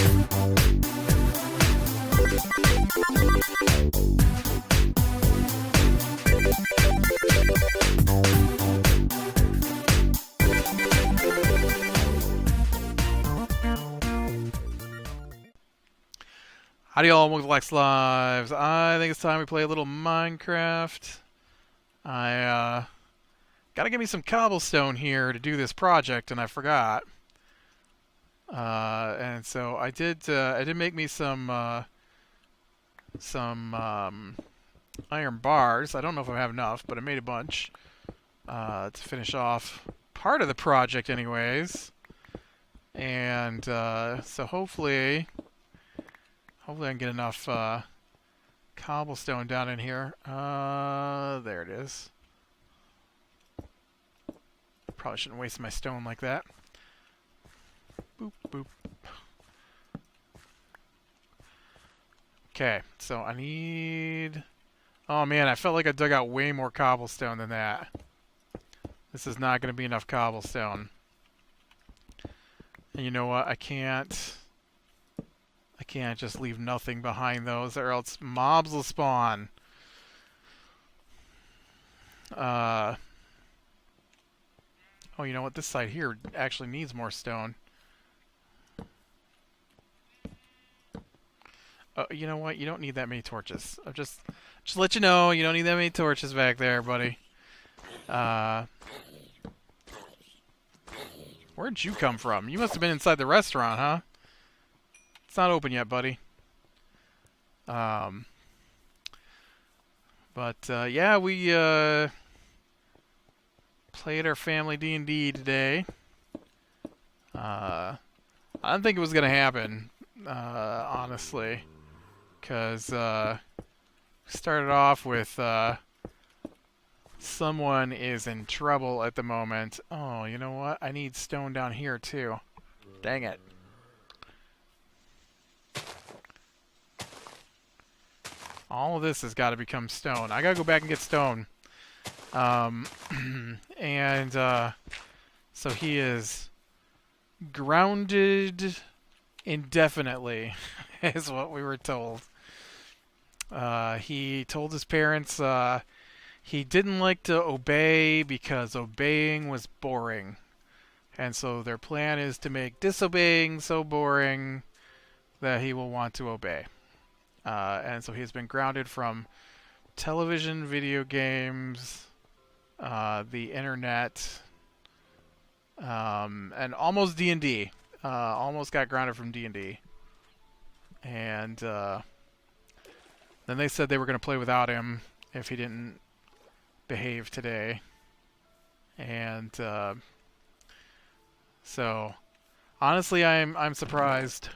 Howdy y'all, welcome to Lex Lives. I think it's time we play a little Minecraft. I gotta get me some cobblestone here to do this project, and I forgot. And so I did make me some iron bars. I don't know if I have enough, but I made a bunch to finish off part of the project, anyways. And so hopefully I can get enough cobblestone down in here. There it is. Probably shouldn't waste my stone like that. Boop, boop. Okay, so I need... Oh man, I felt like I dug out way more cobblestone than that. This is not going to be enough cobblestone. And you know what? I can't just leave nothing behind those, or else mobs will spawn. Oh, you know what? This side here actually needs more stone. You know what? You don't need that many torches. I'll just let you know, you don't need that many torches back there, buddy. Where'd you come from? You must have been inside the restaurant, huh? It's not open yet, buddy. Yeah, we played our family D&D today. I didn't think it was gonna happen, honestly, because started off with someone is in trouble at the moment. Oh, you know what? I need stone down here too. Dang it. All of this has got to become stone. I got to go back and get stone. So he is grounded indefinitely, is what we were told. He told his parents he didn't like to obey because obeying was boring. And so their plan is to make disobeying so boring that he will want to obey. And so he's been grounded from television, video games, the internet, and almost D&D. Almost got grounded from D&D. And then they said they were going to play without him if he didn't behave today. And so honestly, I'm surprised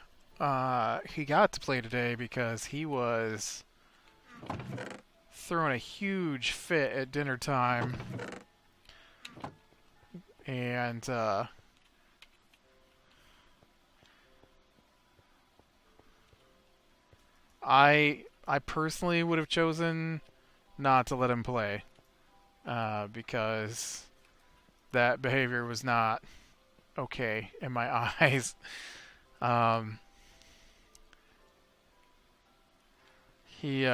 he got to play today, because he was throwing a huge fit at dinner time. And I personally would have chosen not to let him play, because that behavior was not okay in my eyes. He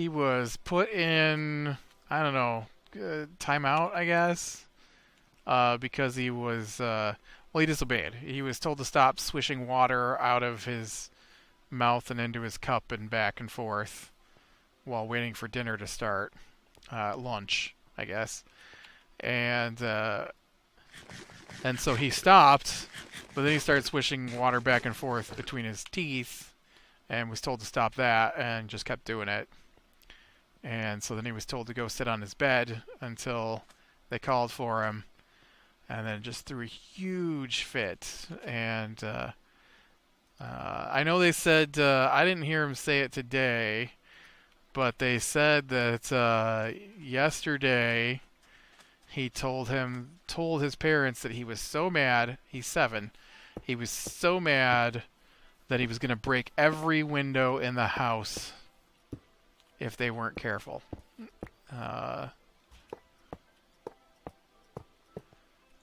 was put in, I don't know, timeout, I guess, because he was, he disobeyed. He was told to stop swishing water out of his mouth and into his cup and back and forth while waiting for dinner to start. Lunch, I guess. And so he stopped, but then he started swishing water back and forth between his teeth and was told to stop that, and just kept doing it. And so then he was told to go sit on his bed until they called for him, and then just threw a huge fit. And I know they said, I didn't hear him say it today, but they said that yesterday he told his parents that he was so mad. He's 7. He was so mad that he was going to break every window in the house if they weren't careful.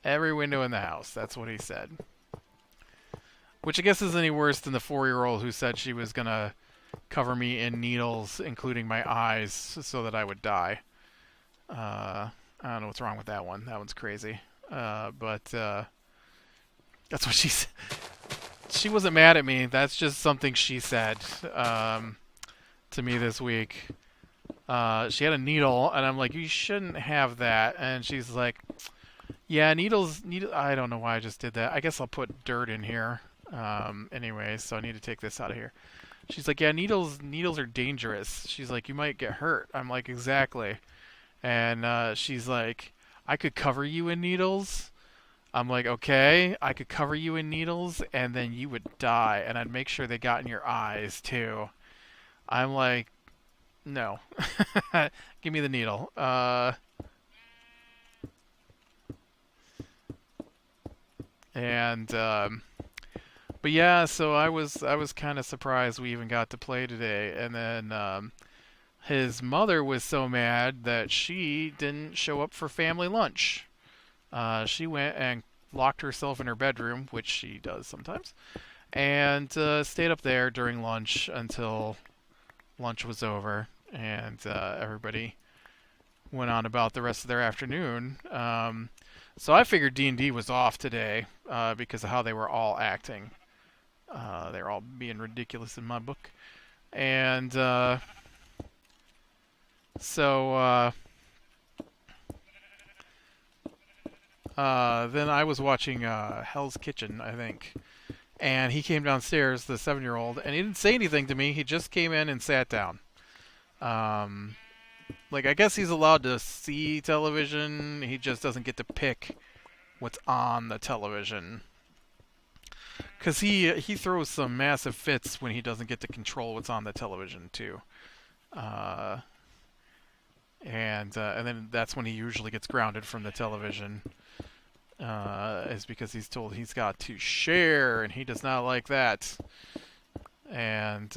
Every window in the house. That's what he said. Which I guess isn't any worse than the 4-year-old who said she was going to cover me in needles, including my eyes, so that I would die. I don't know what's wrong with that one. That one's crazy. But that's what she said. She wasn't mad at me. That's just something she said to me this week. She had a needle, and I'm like, you shouldn't have that. And she's like, yeah, needles. I don't know why I just did that. I guess I'll put dirt in here. Anyway, so I need to take this out of here. She's like, yeah, needles are dangerous. She's like, you might get hurt. I'm like, exactly. And she's like, I could cover you in needles. I'm like, okay, I could cover you in needles, and then you would die, and I'd make sure they got in your eyes, too. I'm like, no. Give me the needle. But yeah, so I was kind of surprised we even got to play today, and then his mother was so mad that she didn't show up for family lunch. She went and locked herself in her bedroom, which she does sometimes, and stayed up there during lunch until lunch was over, and everybody went on about the rest of their afternoon. So I figured D&D was off today because of how they were all acting. They were all being ridiculous in my book. And so then I was watching Hell's Kitchen, I think. And he came downstairs, the 7-year-old, and he didn't say anything to me. He just came in and sat down. Like, I guess he's allowed to see television. He just doesn't get to pick what's on the television. Because he throws some massive fits when he doesn't get to control what's on the television, too. And then that's when he usually gets grounded from the television. Is because he's told he's got to share, and he does not like that. And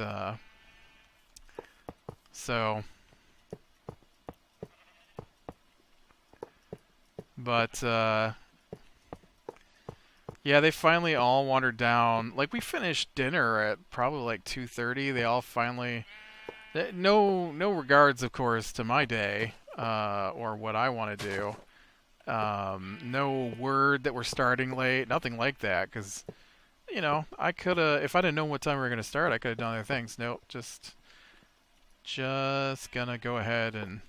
so... But, yeah, they finally all wandered down. Like, we finished dinner at probably like 2:30. They all finally... No regards, of course, to my day, or what I want to do. No word that we're starting late, nothing like that, because, you know, I could have... If I didn't know what time we were going to start, I could have done other things. Nope, just gonna go ahead and...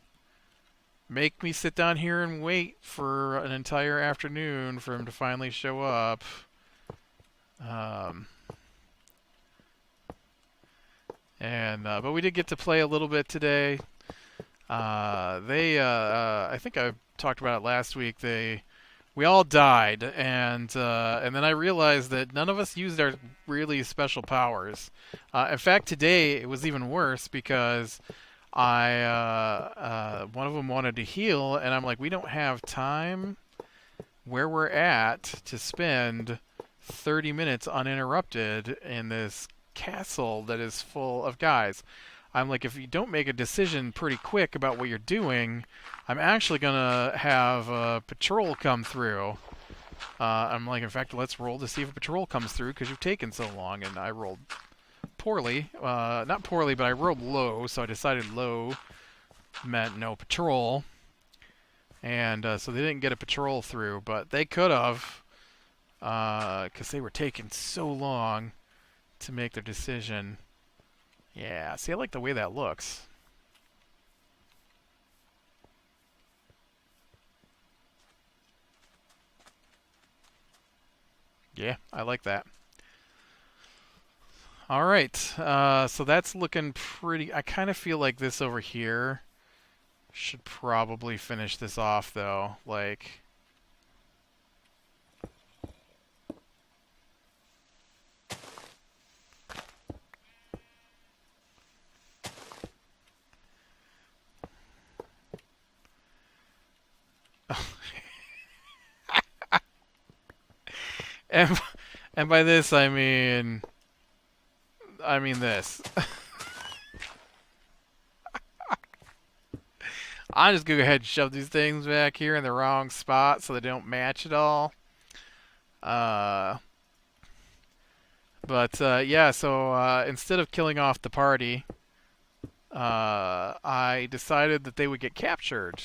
make me sit down here and wait for an entire afternoon for him to finally show up. But we did get to play a little bit today. I think I talked about it last week. We all died, and then I realized that none of us used our really special powers. In fact, today it was even worse because one of them wanted to heal, and I'm like, we don't have time where we're at to spend 30 minutes uninterrupted in this castle that is full of guys. I'm like, if you don't make a decision pretty quick about what you're doing, I'm actually going to have a patrol come through. I'm like, in fact, let's roll to see if a patrol comes through because you've taken so long, and I rolled poorly. Not poorly, but I rolled low, so I decided low meant no patrol. And so they didn't get a patrol through, but they could have, because they were taking so long to make their decision. Yeah, see, I like the way that looks. Yeah, I like that. All right, so that's looking pretty... I kind of feel like this over here should probably finish this off, though. Like... and by this I mean this. I'm just gonna go ahead and shove these things back here in the wrong spot so they don't match at all. Uh, yeah, so instead of killing off the party, I decided that they would get captured.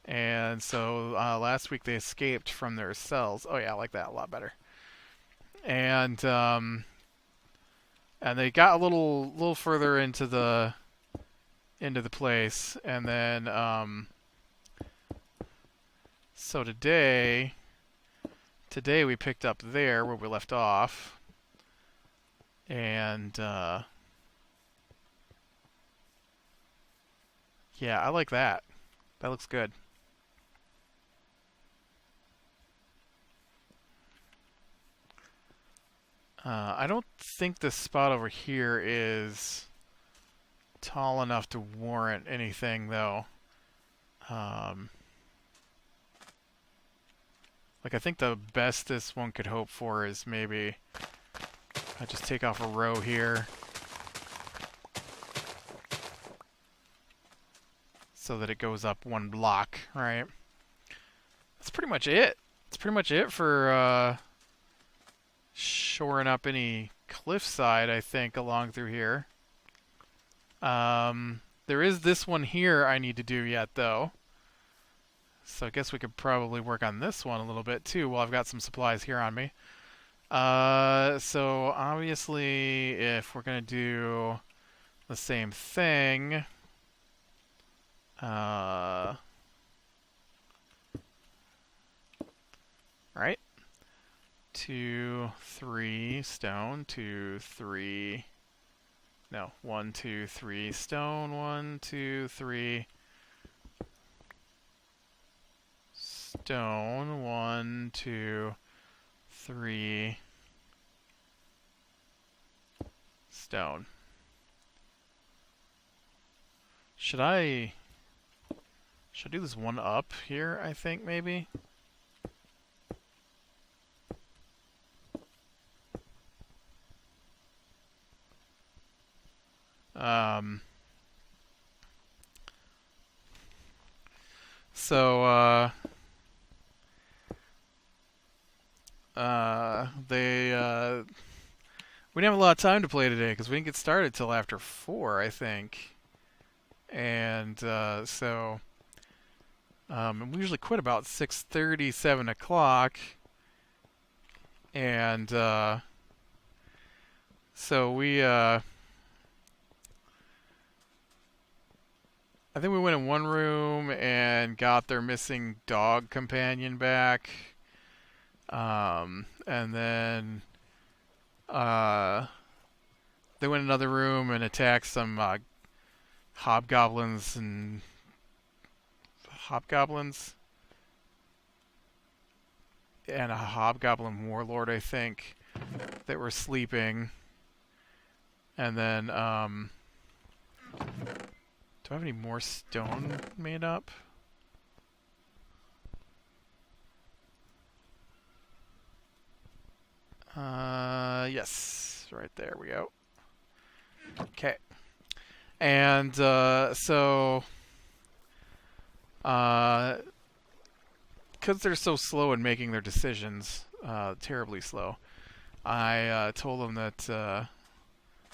And so last week they escaped from their cells. Oh yeah, I like that a lot better. And they got a little further into the place, and then so today we picked up there where we left off, and yeah, I like that. That looks good. I don't think this spot over here is tall enough to warrant anything, though. Like, I think the best this one could hope for is maybe I just take off a row here so that it goes up one block, right? That's pretty much it. That's pretty much it for shoring up any cliffside, I think, along through here. There is this one here I need to do yet, though. So I guess we could probably work on this one a little bit, too, while I've got some supplies here on me. So obviously, if we're going to do the same thing, right? 2, 3 stone, 2, 3. No, 1, 2, 3 stone, 1, 2, 3 stone, 1, 2, 3 stone. Should I do this one up here, I think, maybe? So, we didn't have a lot of time to play today because we didn't get started till after 4, I think. And, we usually quit about 6:30, 7 o'clock. And, so we, I think we went in one room and got their missing dog companion back. And then they went in another room and attacked some hobgoblins and a hobgoblin warlord, I think, that were sleeping. And then do I have any more stone made up? Yes. Right there we go. Okay. And, so... because they're so slow in making their decisions, terribly slow, I told them that,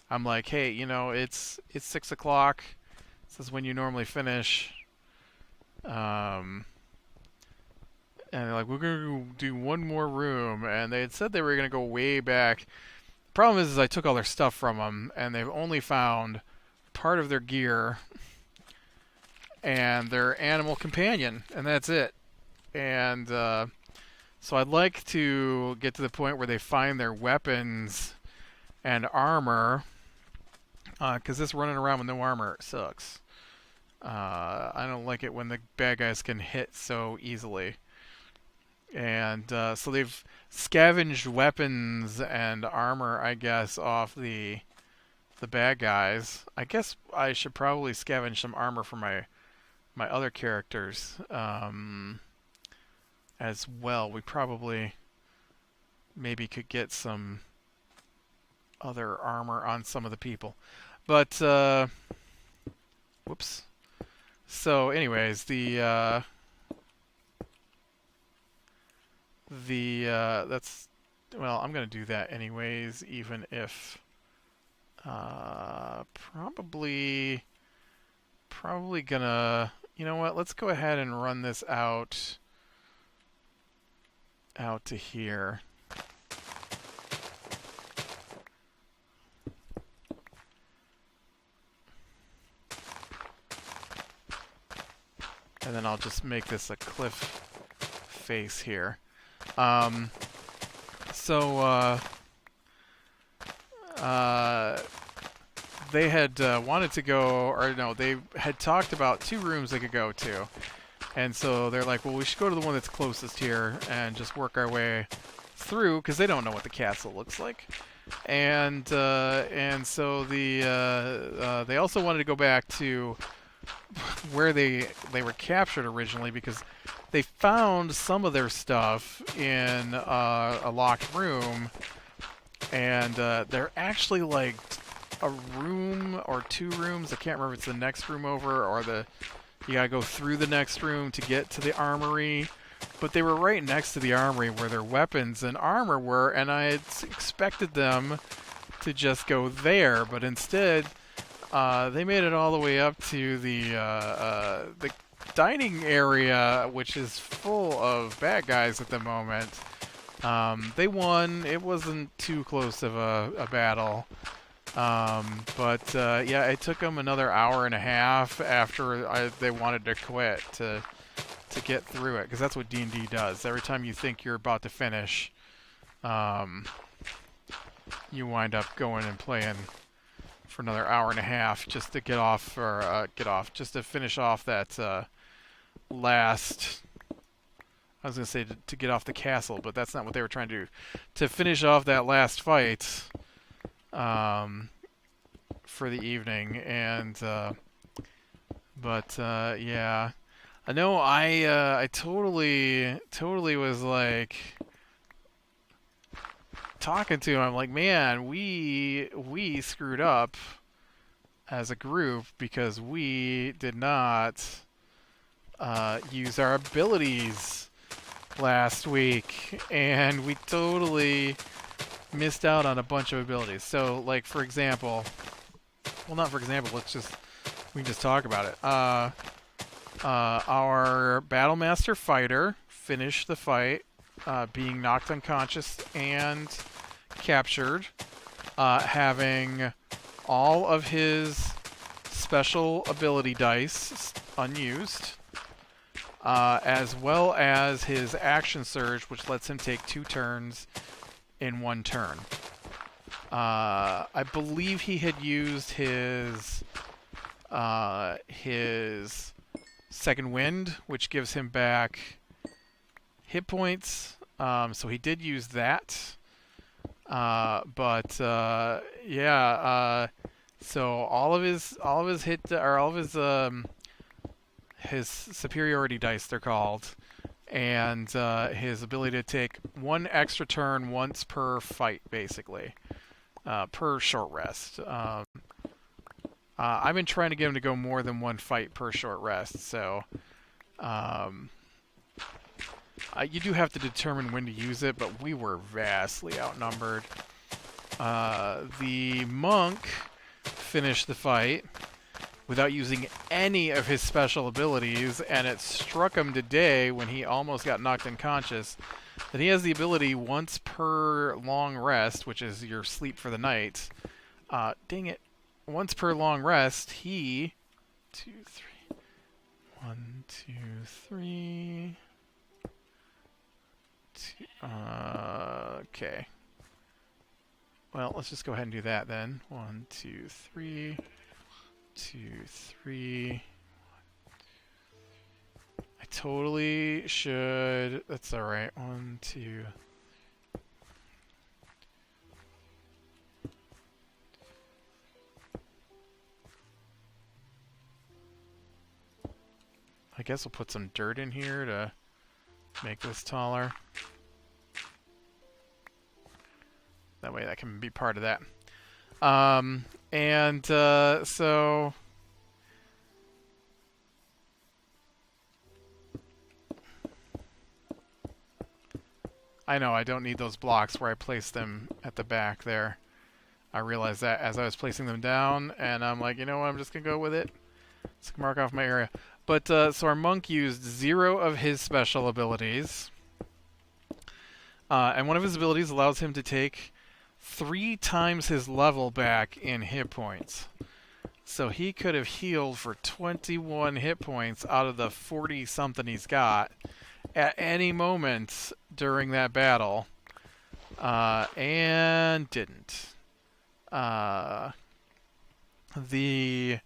I'm like, hey, you know, it's 6 o'clock. This is when you normally finish. And they're like, we're going to do one more room. And they had said they were going to go way back. The problem is I took all their stuff from them, and they've only found part of their gear and their animal companion, and that's it. And so I'd like to get to the point where they find their weapons and armor, because this running around with no armor sucks. I don't like it when the bad guys can hit so easily. And so they've scavenged weapons and armor, I guess, off the bad guys. I guess I should probably scavenge some armor for my other characters as well. We probably maybe could get some other armor on some of the people. But, whoops. So, anyways, the that's, well, I'm gonna do that anyways, even if probably gonna, you know what? Let's go ahead and run this out to here. And then I'll just make this a cliff face here. They had wanted to go, or no, they had talked about 2 rooms they could go to. And so they're like, well, we should go to the one that's closest here and just work our way through, because they don't know what the castle looks like. And so they also wanted to go back to where they were captured originally, because they found some of their stuff in a locked room, and they're actually like a room or 2 rooms. I can't remember if it's the next room over or you gotta go through the next room to get to the armory. But they were right next to the armory where their weapons and armor were, and I had expected them to just go there, but instead they made it all the way up to the dining area, which is full of bad guys at the moment. They won. It wasn't too close of a battle. But yeah, it took them another hour and a half after they wanted to quit to get through it, because that's what D&D does. Every time you think you're about to finish, you wind up going and playing for another hour and a half just to just to finish off that last. I was going to say to get off the castle, but that's not what they were trying to do. To finish off that last fight for the evening, and yeah, I know I totally was like talking to him. I'm like, man, we screwed up as a group because we did not use our abilities last week, and we totally missed out on a bunch of abilities. So, like, for example, well, not for example, we can just talk about it. Our Battlemaster fighter finished the fight, being knocked unconscious and captured, having all of his special ability dice unused, as well as his action surge, which lets him take 2 turns in 1 turn. I believe he had used his second wind, which gives him back hit points. So he did use that. Yeah. So all of his his superiority dice, they're called, and his ability to take 1 extra turn once per fight, basically, per short rest. I've been trying to get him to go more than 1 fight per short rest, so you do have to determine when to use it, but we were vastly outnumbered. The monk finished the fight without using any of his special abilities, and it struck him today when he almost got knocked unconscious that he has the ability once per long rest, which is your sleep for the night. Dang it. Once per long rest, he... 2, 3... 1, 2, 3... Okay. Well, let's just go ahead and do that then. 1, 2, 3... 2, 3... I totally should... That's alright. 1, 2... I guess we'll put some dirt in here to make this taller. That way that can be part of that. So... I know I don't need those blocks where I placed them at the back there. I realized that as I was placing them down, and I'm like, you know what, I'm just going to go with it. Let's mark off my area. But, so our monk used 0 of his special abilities. And one of his abilities allows him to take 3 times his level back in hit points. So he could have healed for 21 hit points out of the 40-something he's got at any moment during that battle. And didn't. The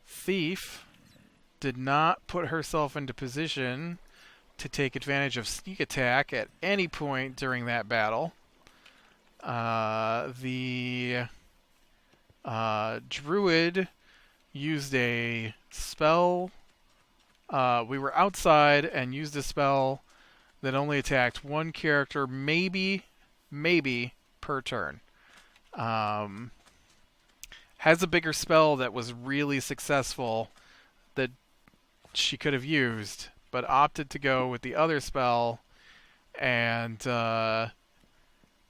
thief did not put herself into position to take advantage of sneak attack at any point during that battle. The druid used a spell. We were outside and used a spell that only attacked one character, maybe per turn. Has a bigger spell that was really successful that she could have used, but opted to go with the other spell and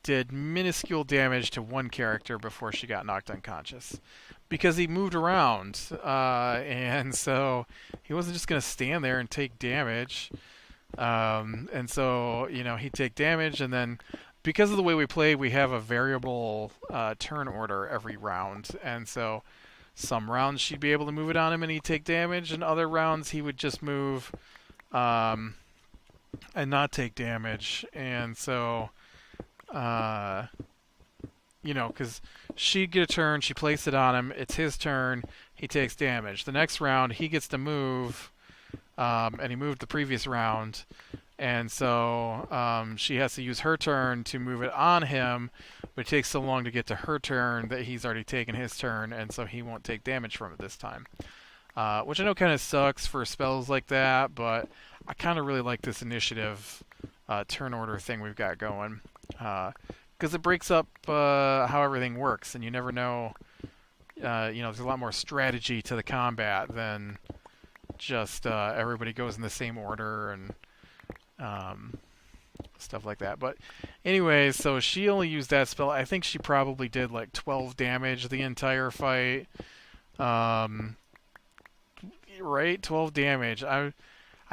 did minuscule damage to one character before she got knocked unconscious. Because he moved around, and so he wasn't just going to stand there and take damage. And so, you know, he'd take damage, and then because of the way we play, we have a variable turn order every round. And so some rounds she'd be able to move it on him and he'd take damage, and other rounds he would just move and not take damage. And so, you know, because she'd get a turn, she placed it on him, it's his turn, he takes damage. The next round, he gets to move, and he moved the previous round, and so she has to use her turn to move it on him, but it takes so long to get to her turn that he's already taken his turn, and so he won't take damage from it this time. Which I know kind of sucks for spells like that, but I kind of really like this initiative turn order thing we've got going. Because it breaks up how everything works, and you never know. You know, there's a lot more strategy to the combat than just everybody goes in the same order and stuff like that. But anyways, so she only used that spell. I think she probably did like 12 damage the entire fight. Right? 12 damage. I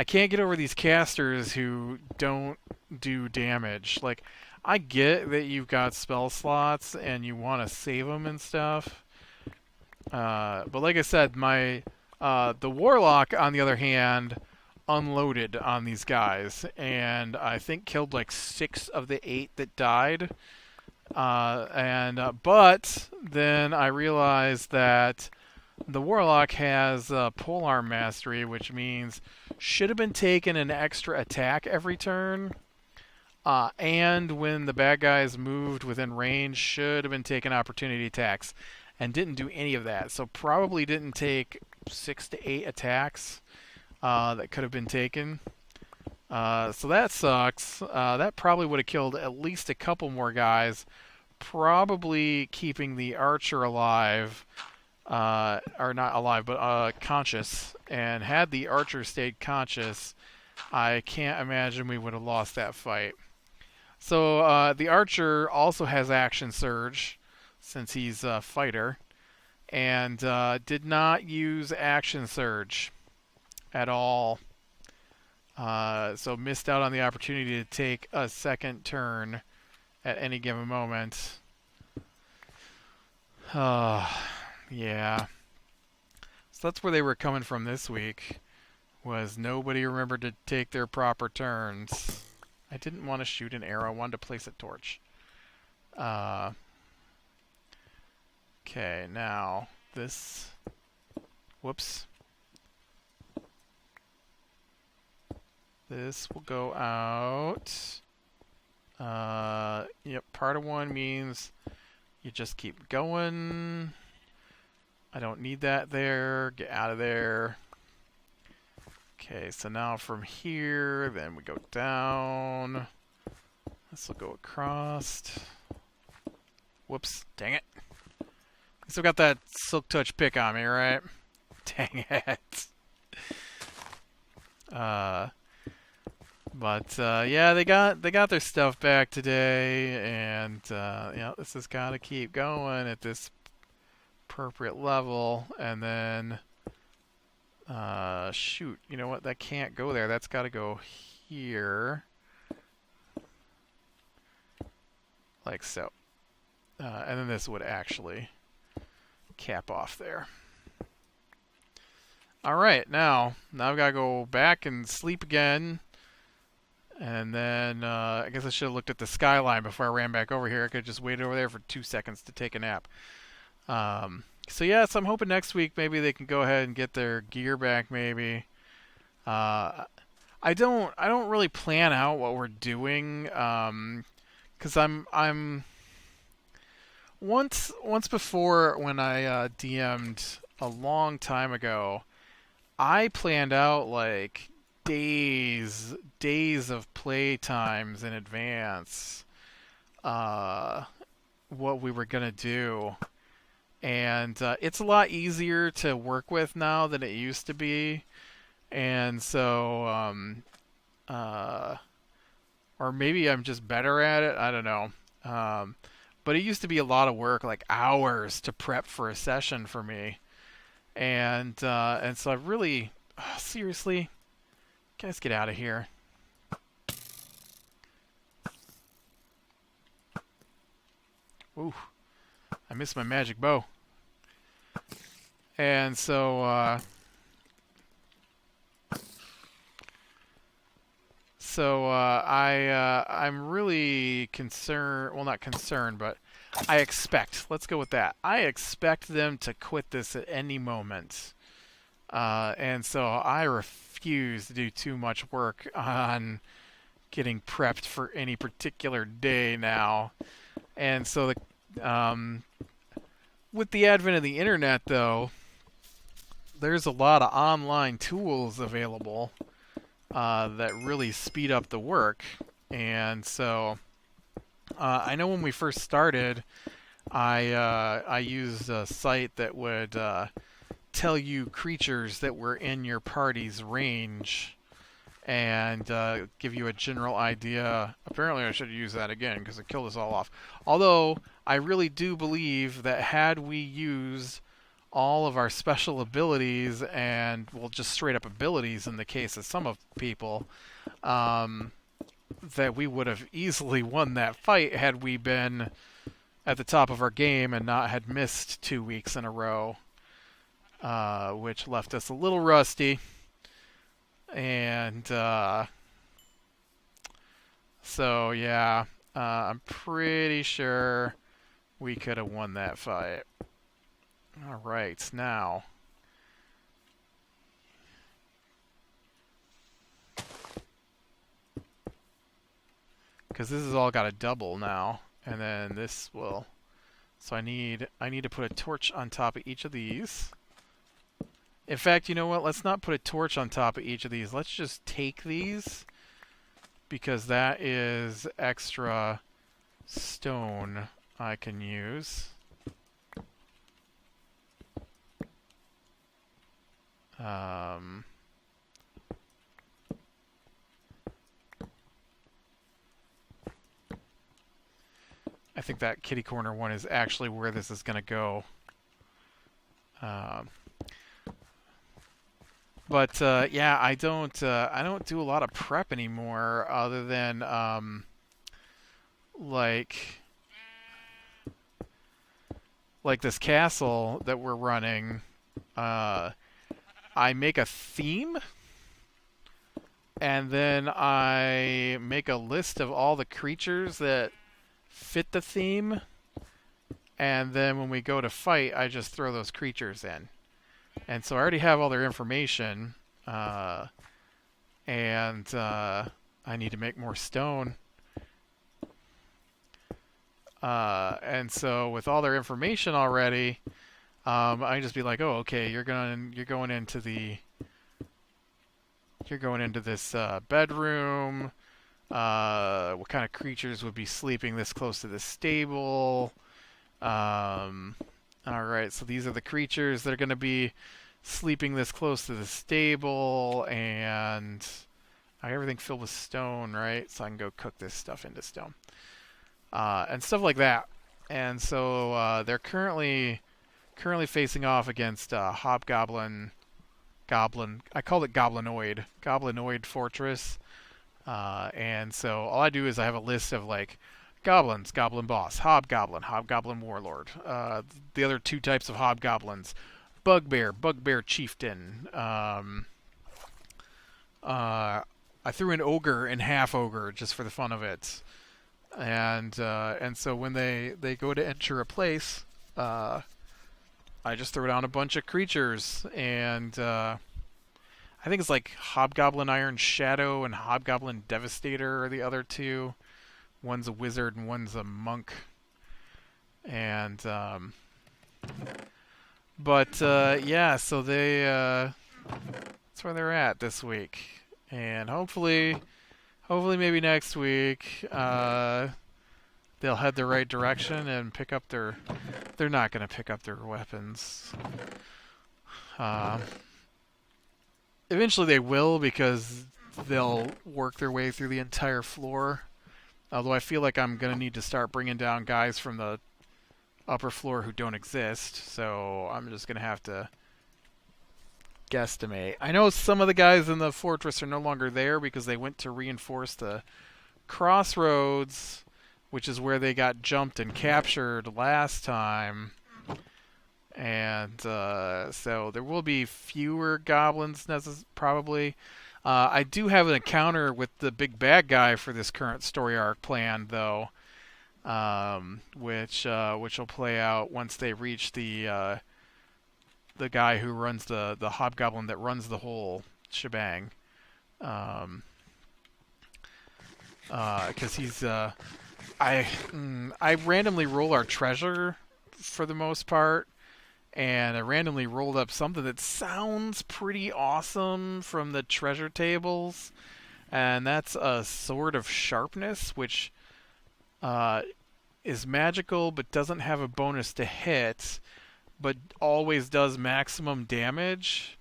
can't get over these casters who don't do damage. Like, I get that you've got spell slots and you want to save them and stuff. But like I said, the Warlock, on the other hand, unloaded on these guys. And I think killed like 6 of the 8 that died. But then I realized that the Warlock has Polearm Mastery, which means should have been taking an extra attack every turn. And when the bad guys moved within range, should have been taking opportunity attacks, and didn't do any of that. So probably didn't take 6 to 8 attacks that could have been taken. So that sucks. That probably would have killed at least a couple more guys, probably keeping the archer alive, or not alive, but conscious. And had the archer stayed conscious, I can't imagine we would have lost that fight. So the archer also has action surge, since he's a fighter, and did not use action surge at all. So missed out on the opportunity to take a second turn at any given moment. Yeah. So that's where they were coming from this week, was nobody remembered to take their proper turns. I didn't want to shoot an arrow, I wanted to place a torch. Okay, now this... Whoops. This will go out. Yep, part of 1 means you just keep going. I don't need that there. Get out of there. Okay, so now from here, then we go down. This will go across. Whoops, dang it. Still got that Silk Touch pick on me, right? Dang it. Yeah, they got their stuff back today, and this has got to keep going at this appropriate level, and then shoot, you know what? That can't go there. That's got to go here, like so, and then this would actually cap off there. All right, now I've got to go back and sleep again. And then I guess I should have looked at the skyline before I ran back over here. I could have just waited over there for 2 seconds to take a nap. So I'm hoping next week maybe they can go ahead and get their gear back. Maybe I don't really plan out what we're doing because I'm once before when I DM'd a long time ago, I planned out like days of play times in advance what we were gonna do, and it's a lot easier to work with now than it used to be, and so or maybe I'm just better at it, I don't know, but it used to be a lot of work, like hours to prep for a session for me, and so I really seriously, guys, get out of here. Ooh, I missed my magic bow. And so, I'm really concerned. Well, not concerned, but I expect. Let's go with that. I expect them to quit this at any moment. And so I refuse to do too much work on getting prepped for any particular day now. And so with the advent of the internet, though, there's a lot of online tools available that really speed up the work. And so I know when we first started, I used a site that would tell you creatures that were in your party's range and give you a general idea. Apparently I should use that again because it killed us all off. Although I really do believe that had we used all of our special abilities and, well, just straight up abilities in the case of some of people, that we would have easily won that fight had we been at the top of our game and not had missed 2 weeks in a row. Which left us a little rusty, and so yeah, I'm pretty sure we could have won that fight. All right, now because this has all got a double now, and then this will. So I need to put a torch on top of each of these. In fact, you know what? Let's not put a torch on top of each of these. Let's just take these, because that is extra stone I can use. I think that kitty corner one is actually where this is going to go. But yeah, I don't do a lot of prep anymore, other than like this castle that we're running. I make a theme, and then I make a list of all the creatures that fit the theme, and then when we go to fight, I just throw those creatures in. And so I already have all their information, and I need to make more stone. And so with all their information already, I can just be like, oh, okay, you're going into this bedroom. What kind of creatures would be sleeping this close to the stable? All right, so these are the creatures that are going to be sleeping this close to the stable, and I got everything filled with stone, right? So I can go cook this stuff into stone. And stuff like that. And so they're currently facing off against Hobgoblin. I called it Goblinoid Fortress. And so all I do is I have a list of like goblins, goblin boss, hobgoblin warlord. The other two types of hobgoblins, bugbear chieftain. I threw an ogre and half ogre just for the fun of it. And so when they go to enter a place, I just throw down a bunch of creatures, and I think it's like Hobgoblin Iron Shadow and Hobgoblin Devastator are the other two. One's a wizard and one's a monk. And yeah, so that's where they're at this week, and hopefully maybe next week they'll head the right direction and pick up their. They're not going to pick up their weapons. Eventually they will, because they'll work their way through the entire floor. Although I feel like I'm going to need to start bringing down guys from the upper floor who don't exist. So I'm just going to have to guesstimate. I know some of the guys in the fortress are no longer there because they went to reinforce the crossroads, which is where they got jumped and captured last time. And so there will be fewer goblins, probably. I do have an encounter with the big bad guy for this current story arc planned, though, which will play out once they reach the guy who runs the hobgoblin that runs the whole shebang. Because he's I randomly roll our treasure for the most part, and I randomly rolled up something that sounds pretty awesome from the treasure tables, and that's a Sword of Sharpness, which is magical but doesn't have a bonus to hit, but always does maximum damage.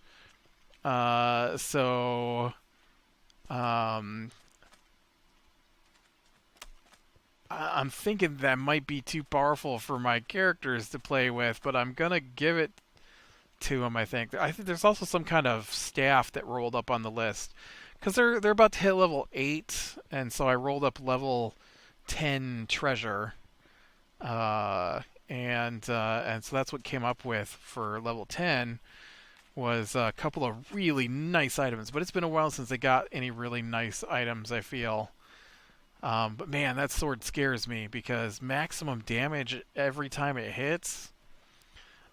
I'm thinking that might be too powerful for my characters to play with, but I'm gonna give it to him. I think there's also some kind of staff that rolled up on the list, because they're about to hit level 8, and so I rolled up level 10 treasure, and so that's what came up with for level 10 was a couple of really nice items. But it's been a while since they got any really nice items, I feel. But man, that sword scares me because maximum damage every time it hits.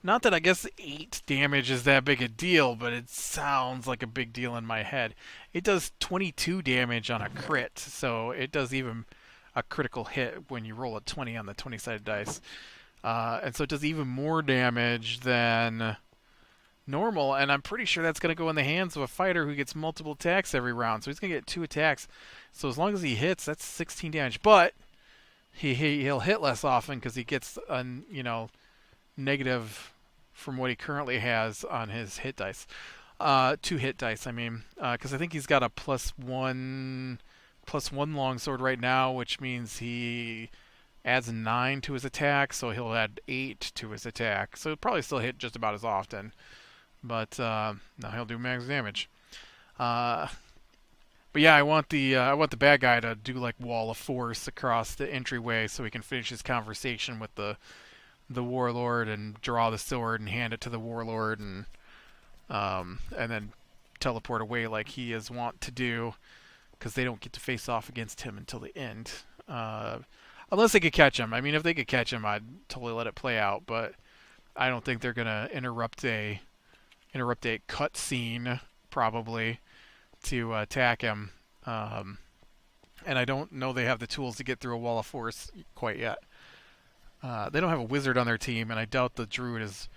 Not that I guess 8 damage is that big a deal, but it sounds like a big deal in my head. It does 22 damage on a crit, so it does even a critical hit when you roll a 20 on the 20-sided dice. And so it does even more damage than normal, and I'm pretty sure that's going to go in the hands of a fighter who gets multiple attacks every round. So he's going to get 2 attacks. So as long as he hits, that's 16 damage. But he'll hit less often because he gets a negative from what he currently has on his hit dice. 2 hit dice, I mean, because I think he's got a +1 longsword right now, which means he adds 9 to his attack, so he'll add 8 to his attack. So he'll probably still hit just about as often. But now he'll do max damage. But yeah, I want the bad guy to do like wall of force across the entryway so he can finish his conversation with the warlord and draw the sword and hand it to the warlord and then teleport away like he is wont to do, because they don't get to face off against him until the end. Unless they could catch him. I mean, if they could catch him, I'd totally let it play out. But I don't think they're gonna interrupt a cut scene probably to attack him. And I don't know they have the tools to get through a wall of force quite yet. They don't have a wizard on their team, and I doubt the druid is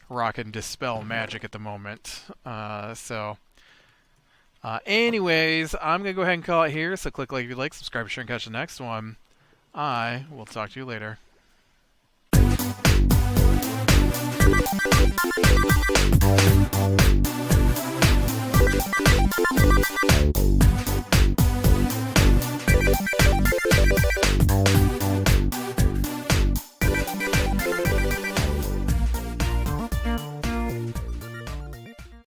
rocking dispel magic at the moment. Anyways, I'm going to go ahead and call it here. So click like if you like, subscribe, share, and catch the next one. I will talk to you later.